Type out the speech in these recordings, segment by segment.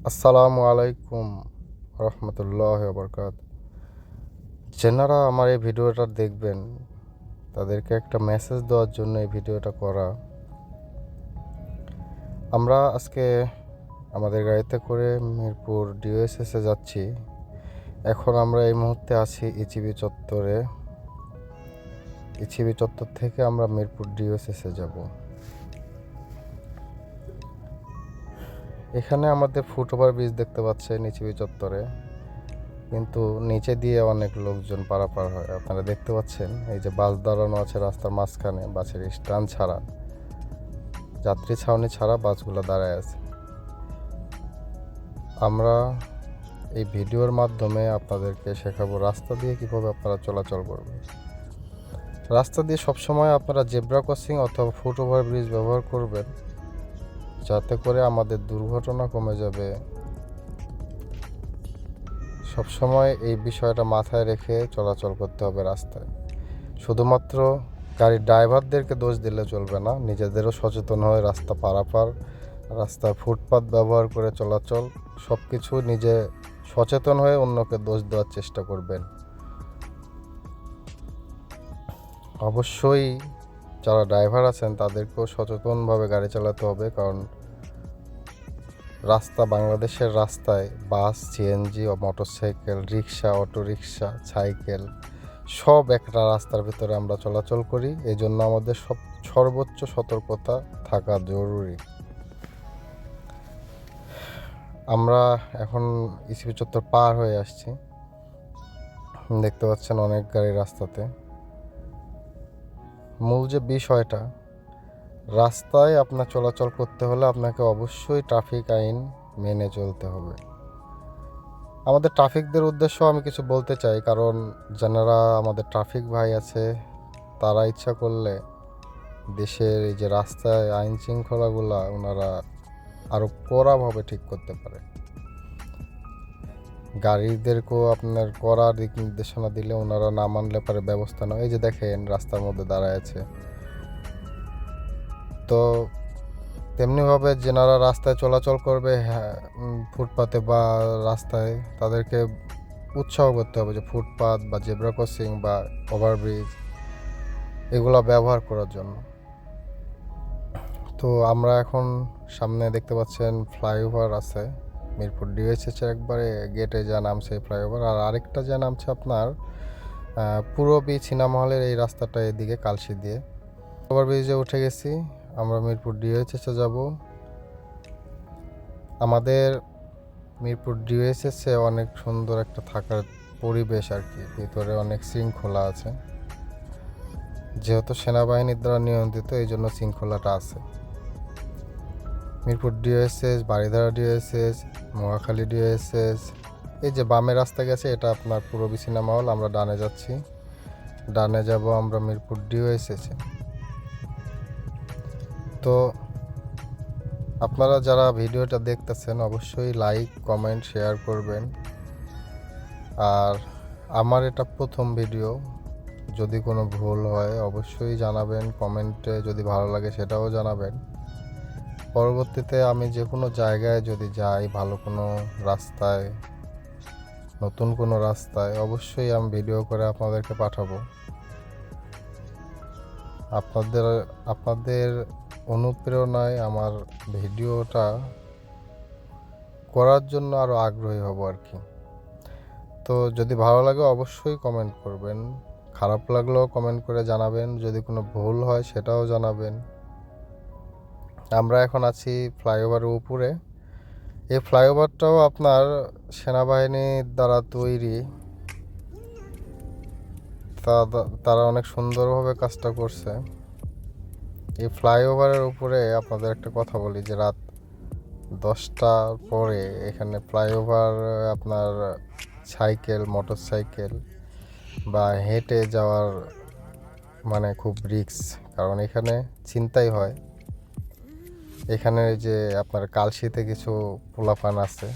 আসসালামু আলাইকুম রহমতুল্লাহ বরকাত। যেনারা আমার এই ভিডিওটা দেখবেন তাদেরকে একটা মেসেজ দেওয়ার জন্য এই ভিডিওটা করা। আমরা আজকে আমাদের গাড়িতে করে মিরপুর ডিওএসএসে যাচ্ছি। এখন আমরা এই মুহূর্তে আছি ইচিবি চত্বরে। ইচিবি চত্বর থেকে আমরা মিরপুর ডিওএসএসে যাব। এখানে আমাদের ফুটওভার ব্রিজ দেখতে পাচ্ছেন ইচিবি চত্বরে, কিন্তু নিচে দিয়ে অনেক লোকজন পারাপার হয়। আপনারা দেখতে পাচ্ছেন এই যে বাস দাঁড়ানো আছে রাস্তার মাঝখানে, বাসের স্ট্যান্ড ছাড়া, যাত্রী ছাউনি ছাড়া বাসগুলো দাঁড়ায় আছে। আমরা এই ভিডিওর মাধ্যমে আপনাদেরকে শেখাবো রাস্তা দিয়ে কীভাবে আপনারা চলাচল করবেন। রাস্তা দিয়ে সবসময় আপনারা জেব্রা ক্রসিং অথবা ফুটওভার ব্রিজ ব্যবহার করবেন, যাতে করে আমাদের দুর্ঘটনা কমে যাবে। সবসময় এই বিষয়টা মাথায় রেখে চলাচল করতে হবে রাস্তায়। শুধুমাত্র গাড়ির ড্রাইভারদেরকে দোষ দিলে চলবে না, নিজেদেরও সচেতন হয়ে রাস্তা পারাপার, রাস্তায় ফুটপাত ব্যবহার করে চলাচল, সব কিছু নিজে সচেতন হয়ে অন্যকে দোষ দেওয়ার চেষ্টা করবেন। অবশ্যই যারা ড্রাইভার আছেন তাদেরকেও সচেতনভাবে গাড়ি চালাতে হবে, কারণ বাংলাদেশের রাস্তায় বাস, সিএনজি ও মোটরসাইকেল, রিক্সা, অটোরিক্সা, সাইকেল সব একটা রাস্তার ভিতরে আমরা চলাচল করি। এই জন্য আমাদের সর্বোচ্চ সতর্কতা থাকা জরুরি। আমরা এখন ইসিবি চত্বর পার হয়ে আসছি। দেখতে পাচ্ছেন অনেক গাড়ি রাস্তাতে। মূল যে বিষয়টা, রাস্তায় আপনার চলাচল করতে হলে আপনাকে অবশ্যই ট্রাফিক আইন মেনে চলতে হবে। আমাদের ট্রাফিকদের উদ্দেশ্য আমি কিছু বলতে চাই, কারণ যারা আমাদের ট্রাফিক ভাই আছে তারা ইচ্ছা করলে দেশের এই যে রাস্তায় আইন শৃঙ্খলাগুলা ওনারা আরও কড়াভাবে ঠিক করতে পারে। গাড়িদেরকেও আপনার কড়া দিক নির্দেশনা দিলে ওনারা না মানলে পারে ব্যবস্থা নেয়। এই যে দেখেন রাস্তার মধ্যে দাঁড়ায় আছে। তো তেমনিভাবে যেনারা রাস্তায় চলাচল করবে, ফুটপাতে বা রাস্তায়, তাদেরকে উৎসাহ করতে হবে যে ফুটপাত বা জেব্রা ক্রসিং বা ওভারব্রিজ এগুলো ব্যবহার করার জন্য। তো আমরা এখন সামনে দেখতে পাচ্ছেন ফ্লাইওভার আছে মিরপুর ডিওএসএস এর একবারে গেটে যা নামছে ফ্লাইওভার, আর আরেকটা যা নামছে আপনার পূরবী সিনেমা হলের এই রাস্তাটা এদিকে কালশি দিয়ে। ওভারব্রিজে উঠে গেছি, আমরা মিরপুর ডিওএসএসে যাব। আমাদের মিরপুর ডিওএসএসে অনেক সুন্দর একটা থাকার পরিবেশ আর কি, ভিতরে অনেক শৃঙ্খলা আছে। যেহেতু সেনাবাহিনীর দ্বারা নিয়ন্ত্রিত, এই জন্য শৃঙ্খলাটা আছে। মিরপুর ডিওএসএস, বারিধারা ডিওএসএস, মহাখালী ডিওএসএস, এই যে বামে রাস্তা গেছে এটা আপনার পূরবী সিনেমা হল। আমরা ডানে যাচ্ছি, ডানে যাব আমরা মিরপুর ডিওএসএসে। তো আপনারা যারা ভিডিওটা দেখতেছেন অবশ্যই লাইক, কমেন্ট, শেয়ার করবেন। আর আমার এটা প্রথম ভিডিও, যদি কোনো ভুল হয় অবশ্যই জানাবেন কমেন্টে, যদি ভালো লাগে সেটাও জানাবেন। পরবর্তীতে আমি যে কোনো জায়গায় যদি যাই, ভালো কোনো রাস্তায়, নতুন কোনো রাস্তায়, অবশ্যই আমি ভিডিও করে আপনাদেরকে পাঠাবো। আপনাদের অনুপ্রেরণায় আমার ভিডিওটা করার জন্য আরও আগ্রহী হব আর কি। তো যদি ভালো লাগে অবশ্যই কমেন্ট করবেন, খারাপ লাগলেও কমেন্ট করে জানাবেন, যদি কোনো ভুল হয় সেটাও জানাবেন। আমরা এখন আছি ফ্লাইওভারের উপরে। এই ফ্লাইওভারটাও আপনার সেনাবাহিনীর দ্বারা তৈরি, তারা অনেক সুন্দরভাবে কাজটা করছে। এই ফ্লাইওভারের উপরে আপনাদের একটা কথা বলি যে রাত 10টার পরে এখানে ফ্লাইওভার আপনার সাইকেল, মোটরসাইকেল বা হেঁটে যাওয়ার মানে খুব রিস্ক, কারণ এখানে ছিনতাই হয়। এখানে যে আপনার কালশিতে কিছু পোলাপান আছে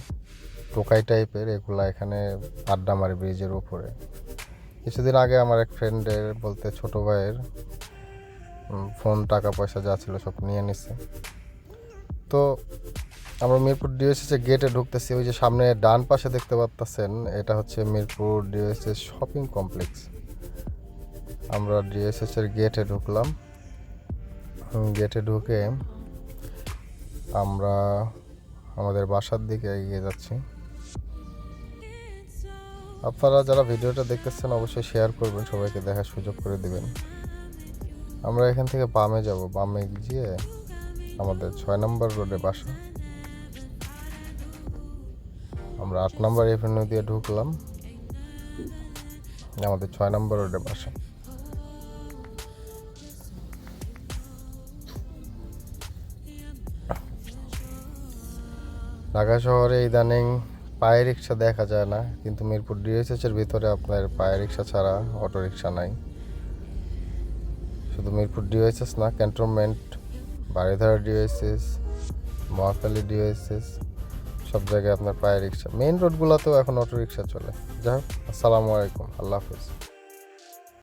টোকাই টাইপের, এগুলা এখানে আড্ডা মারে ব্রিজের উপরে। কিছুদিন আগে আমার এক ফ্রেন্ডের, বলতে ছোট ভাইয়ের ফোন, টাকা পয়সা যা ছিল সব নিয়ে নিছে। তো আমরা মিরপুর ডিওএসএস এর গেটে ঢুকতেছি। ওই যে সামনে ডান পাশে দেখতে পাচ্ছেন, এটা হচ্ছে মিরপুর ডিওএসএস শপিং কমপ্লেক্স। আমরা ডিওএসএস এর গেটে ঢুকলাম। গেটে ঢুকে আমরা আমাদের বাসার দিকে এগিয়ে যাচ্ছি। আপনারা যারা ভিডিওটা দেখতেছেন অবশ্যই শেয়ার করবেন, সবাইকে দেখার সুযোগ করে দিবেন। আমরা এখান থেকে বামে যাব, বামে গিয়ে আমাদের 6 নম্বর রোডে বাসা। আমরা 8 নম্বর এভিনিউ দিয়ে ঢুকলাম, আমাদের 6 নম্বর রোডে বাসা। ঢাকা শহরে ইদানিং পায়ে রিক্সা দেখা যায় না, কিন্তু মিরপুর ডিওএসএস এর ভিতরে আপনার পায়ে রিক্সা ছাড়া অটো রিক্সা নাই। শুধু মিরপুর ডিওএসএস না, ক্যান্টনমেন্ট, বারিধারা ডিওএসএস, মহাখালী ডিওএসএস, সব জায়গায় আপনার পায়ে রিক্সা। মেইন রোডগুলোতেও এখন অটো রিক্সা চলে। যাই হোক, আসসালামু আলাইকুম, আল্লাহ হাফিজ।